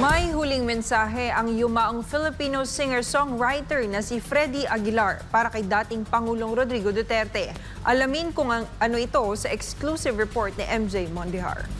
May huling mensahe ang yumaong Filipino singer-songwriter na si Freddy Aguilar para kay dating Pangulong Rodrigo Duterte. Alamin kung ano ito sa exclusive report ni MJ Mondihar.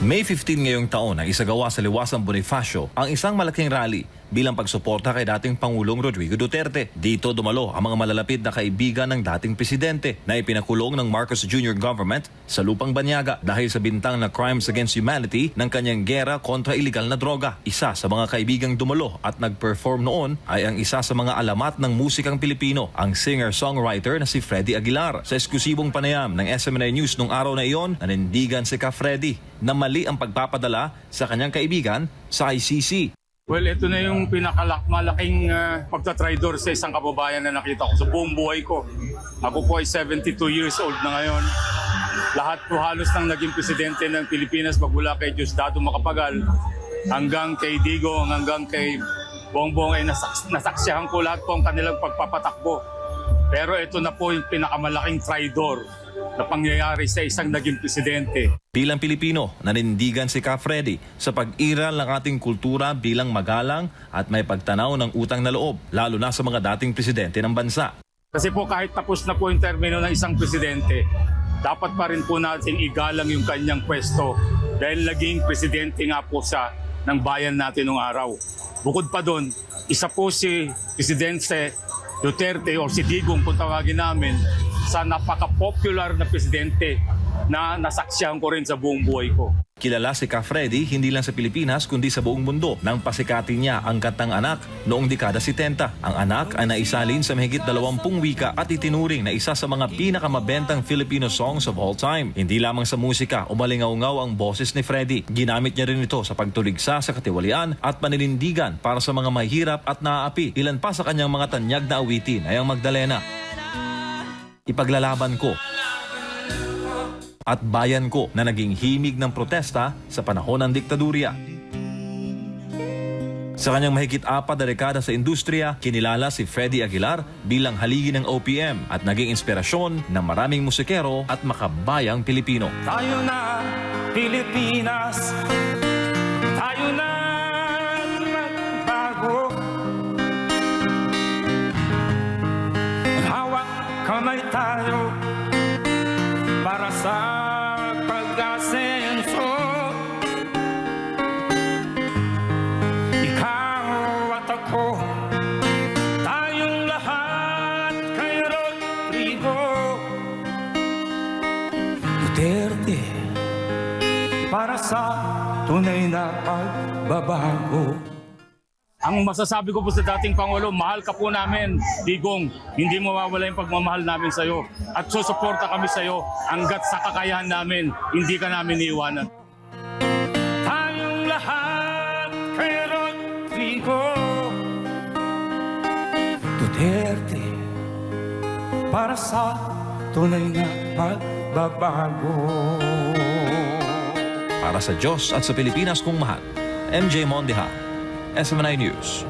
May 15 ngayong taon ang isagawa sa Liwasang Bonifacio ang isang malaking rally bilang pagsuporta kay dating Pangulong Rodrigo Duterte. Dito dumalo ang mga malalapit na kaibigan ng dating presidente na ipinakulong ng Marcos Jr. government sa lupang Banyaga dahil sa bintang na crimes against humanity ng kanyang gera kontra iligal na droga. Isa sa mga kaibigang dumalo at nag-perform noon ay ang isa sa mga alamat ng musikang Pilipino, ang singer-songwriter na si Freddy Aguilar. Sa eksklusibong panayam ng SMNI News nung araw na iyon, nanindigan si Ka Freddy na mali ang pagpapadala sa kanyang kaibigan sa ICC. Well, ito na yung pinakamalaking pagtatraidor sa isang kababayan na nakita ko sa buong buhay ko. Ako po ay 72 years old na ngayon. Lahat po halos ng naging presidente ng Pilipinas magmula kay Diosdado Macapagal hanggang kay Digong, hanggang kay Bongbong ay nasaksihan ko lahat po ang kanilang pagpapatakbo. Pero ito na po yung pinakamalaking traidor na pangyayari sa isang naging presidente. Bilang Pilipino, nanindigan si Ka Freddy sa pag-iral ng ating kultura bilang magalang at may pagtanaw ng utang na loob, lalo na sa mga dating presidente ng bansa. Kasi po kahit tapos na po yung termino ng isang presidente, dapat pa rin po natin igalang yung kanyang pwesto dahil naging presidente nga po siya ng bayan natin nung araw. Bukod pa doon, isa po si Presidente Duterte o si Digong kung tawagin namin sa napaka-popular na presidente na nasaksihan ko rin sa buong buhay ko. Kilala si Ka Freddy hindi lang sa Pilipinas kundi sa buong mundo nang pasikatin niya ang Kantang Anak noong dekada 70. Ang anak ay naisalin sa mahigit 20 wika at itinuring na isa sa mga pinakamabentang Filipino songs of all time. Hindi lamang sa musika o malingaw-ngaw ang boses ni Freddy. Ginamit niya rin ito sa pagtuligsa sa katiwalian at paninindigan para sa mga mahirap at naaapi. Ilan pa sa kanyang mga tanyag na awitin ay ang Magdalena, Ipaglalaban Ko, at Bayan Ko na naging himig ng protesta sa panahon ng diktadurya. Sa kanyang mahigit 4 na dekada sa industriya, kinilala si Freddy Aguilar bilang haligi ng OPM at naging inspirasyon ng maraming musikero at makabayang Pilipino. Tayo na, Pilipinas, tayo na magbago. Hawak kamay tayo para sa pag-asenso. Ikaw at ako, tayong lahat kay Rodrigo Duterte para sa tunay na pagbabago. Ang masasabi ko po sa dating Pangulo, mahal ka po namin, Digong. Hindi mawawala yung pagmamahal namin sa iyo. At susuporta kami sa iyo hanggat sa kakayahan namin, hindi ka namin iiwanan. Tayong lahat kay Rodrigo Duterte para sa tunay na pagbabago. Para sa Diyos at sa Pilipinas kong mahal, MJ Mondihar, SMNI News.